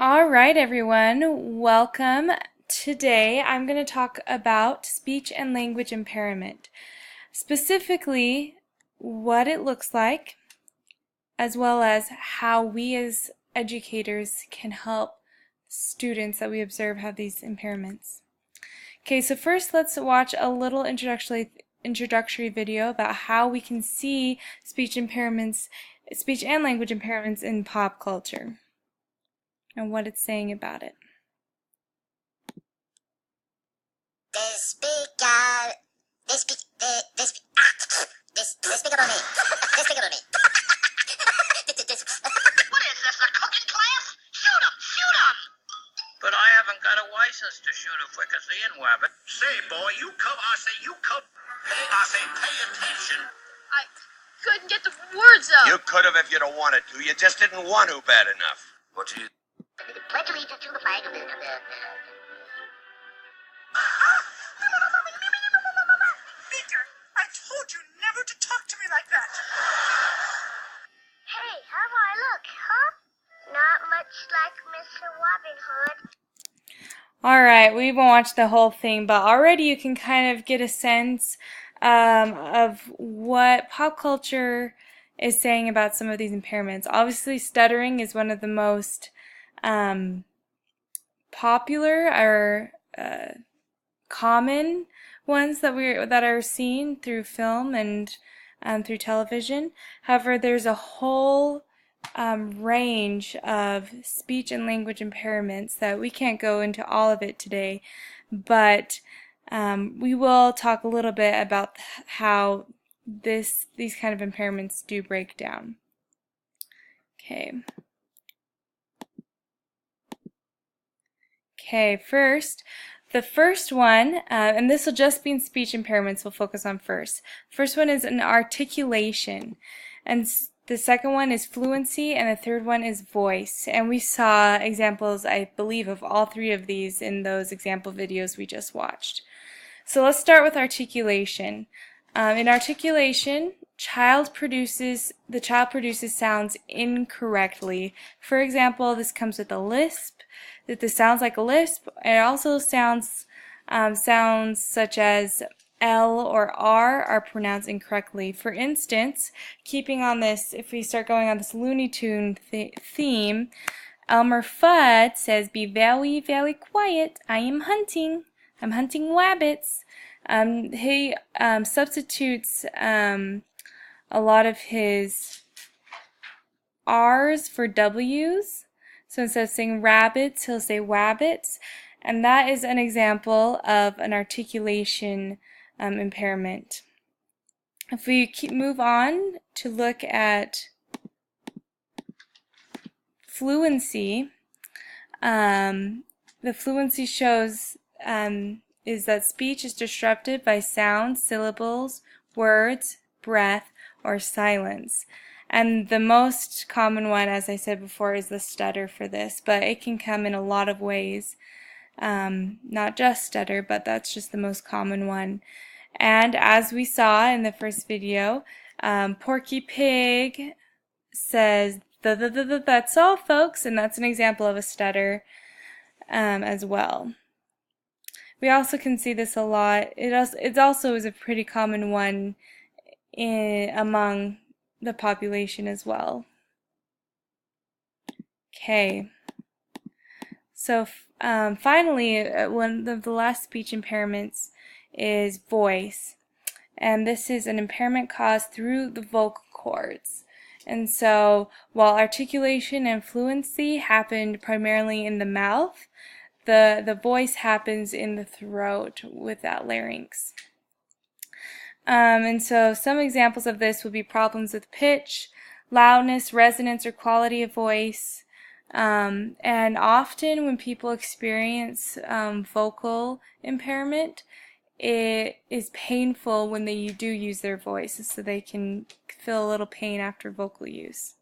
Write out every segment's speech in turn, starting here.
All right, everyone, welcome. Today I'm going to talk about speech and language impairment, specifically what it looks like, as well as how we as educators can help students that we observe have these impairments. Okay, so first let's watch a little introductory video about how we can see speech and language impairments in pop culture and what it's saying about it. This big about me. This big about me. What is this, a cooking class? Shoot 'em! Shoot 'em! But I haven't got a license to shoot a fricassee in Wabbit. Say, boy, you come. I say, you come. I say, pay attention. I couldn't get the words out. You could have if you'd have wanted to. You just didn't want to bad enough. What you... Pledge allegiance to the flag of the... Peter, I told you never to talk to me like that. Hey, how do I look, huh? Not much like Mr. Robin Hood. Alright, we won't watch the whole thing, but already you can kind of get a sense of what pop culture is saying about some of these impairments. Obviously, stuttering is one of the most popular or common ones that are seen through film and through television. However, there's a whole range of speech and language impairments that we can't go into all of it today, but we will talk a little bit about how these kind of impairments do break down. Okay, the first one, and this will just be in speech impairments we'll focus on first. First one is an articulation, and the second one is fluency, and the third one is voice. And we saw examples, I believe, of all three of these in those example videos we just watched. So let's start with articulation. In articulation, the child produces sounds incorrectly. For example, this comes with a lisp. This sounds like a lisp. It also sounds such as L or R are pronounced incorrectly. For instance, keeping on this, if we start going on this Looney Tune theme, Elmer Fudd says, "Be very, very quiet. I am hunting. I'm hunting wabbits." He substitutes a lot of his R's for W's. So instead of saying rabbits, he'll say wabbits. And that is an example of an articulation impairment. If we move on to look at fluency, the fluency shows is that speech is disrupted by sounds, syllables, words, breath, or silence. And the most common one, as I said before, is the stutter for this, but it can come in a lot of ways. Not just stutter, but that's just the most common one. And as we saw in the first video, Porky Pig says, "That's all, folks," and that's an example of a stutter as well. We also can see this a lot. It also is a pretty common one among the population as well. Okay. So finally, one of the last speech impairments is voice. And this is an impairment caused through the vocal cords. And so while articulation and fluency happened primarily in the mouth, the voice happens in the throat with that larynx. And so some examples of this would be problems with pitch, loudness, resonance, or quality of voice. And often when people experience vocal impairment, it is painful when they do use their voice, so they can feel a little pain after vocal use.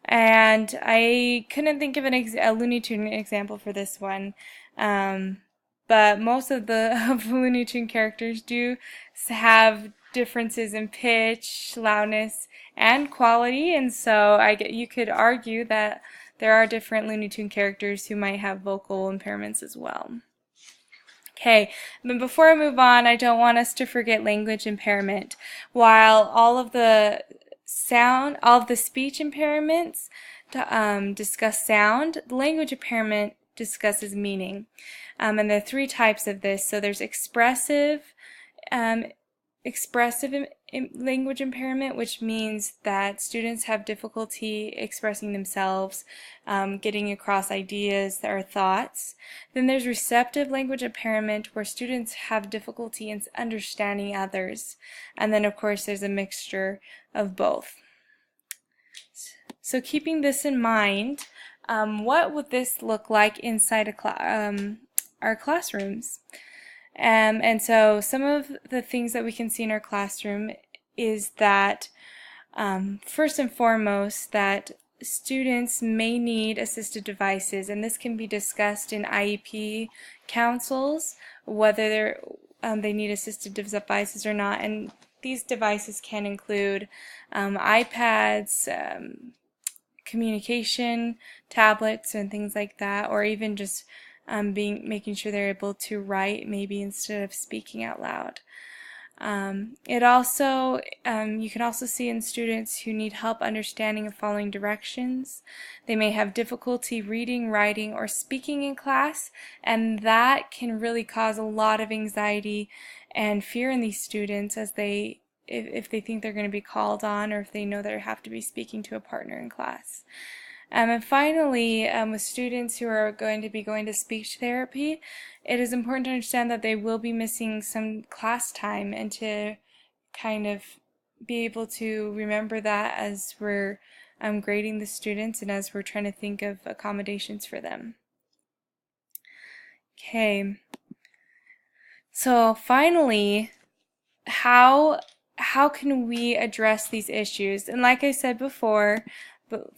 And I couldn't think of a Looney Tune example for this one, but most of the Looney Tune characters do have differences in pitch, loudness, and quality, and so you could argue that there are different Looney Tune characters who might have vocal impairments as well. Okay, but before I move on, I don't want us to forget language impairment. While all of the speech impairments discuss sound, the language impairment discusses meaning. And there are three types of this. So there's expressive language impairment, which means that students have difficulty expressing themselves, getting across ideas or thoughts. Then there's receptive language impairment, where students have difficulty in understanding others. And then, of course, there's a mixture of both. So keeping this in mind, what would this look like inside our classrooms? And so some of the things that we can see in our classroom is that first and foremost, that students may need assistive devices, and this can be discussed in IEP councils, whether they need assistive devices or not. And these devices can include iPads, communication tablets and things like that, or even just making sure they're able to write maybe instead of speaking out loud. You can also see in students who need help understanding and following directions. They may have difficulty reading, writing, or speaking in class, and that can really cause a lot of anxiety and fear in these students as if they think they're going to be called on, or if they know they have to be speaking to a partner in class. And finally, with students who are going to be going to speech therapy, it is important to understand that they will be missing some class time, and to kind of be able to remember that as we're grading the students and as we're trying to think of accommodations for them. Okay, so finally, how can we address these issues? And like I said before,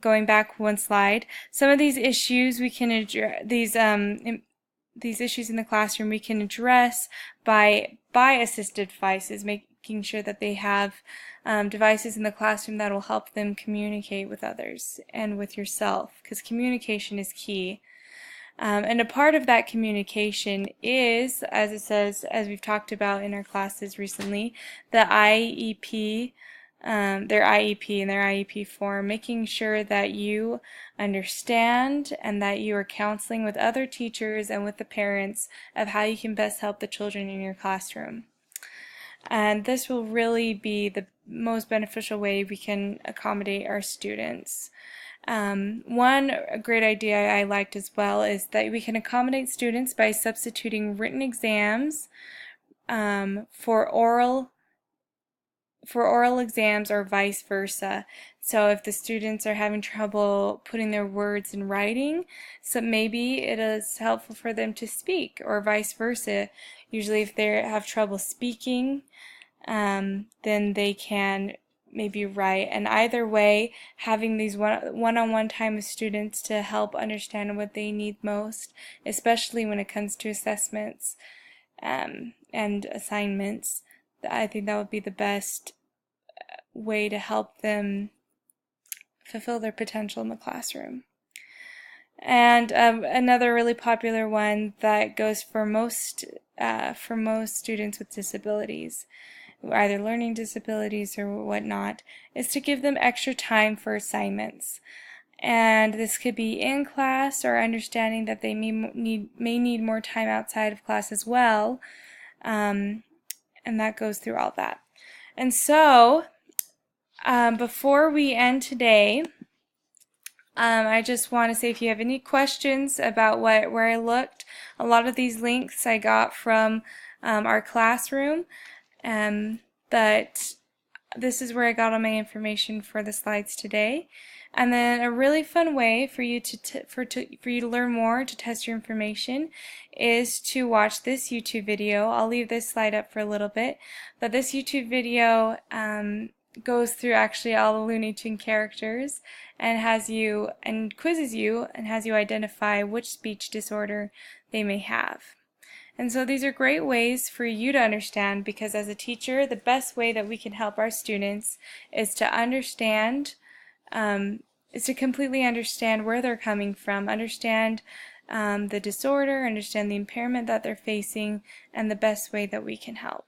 going back one slide, some of these issues we can address, these issues in the classroom we can address by assistive devices, making sure that they have devices in the classroom that will help them communicate with others and with yourself, because communication is key. And a part of that communication is, as it says, as we've talked about in our classes recently, the IEP, their IEP and their IEP form, making sure that you understand and that you are counseling with other teachers and with the parents of how you can best help the children in your classroom. And this will really be the most beneficial way we can accommodate our students. One great idea I liked as well is that we can accommodate students by substituting written exams for oral exams, or vice versa. So if the students are having trouble putting their words in writing, so maybe it is helpful for them to speak, or vice versa. Usually if they have trouble speaking, then they can maybe write. And either way, having these one-on-one time with students to help understand what they need most, especially when it comes to assessments and assignments, I think that would be the best way to help them fulfill their potential in the classroom. And another really popular one that goes for most students with disabilities, either learning disabilities or whatnot, is to give them extra time for assignments. And this could be in class, or understanding that they may need more time outside of class as well. And that goes through all that. And so, before we end today, I just want to say, if you have any questions about where I looked, a lot of these links I got from our classroom, but this is where I got all my information for the slides today. And then a really fun way for you to learn more, to test your information, is to watch this YouTube video. I'll leave this slide up for a little bit, but this YouTube video goes through actually all the Looney Tune characters and quizzes you and has you identify which speech disorder they may have. And so these are great ways for you to understand, because as a teacher, the best way that we can help our students is to understand is to completely understand where they're coming from, understand the disorder, understand the impairment that they're facing, and the best way that we can help.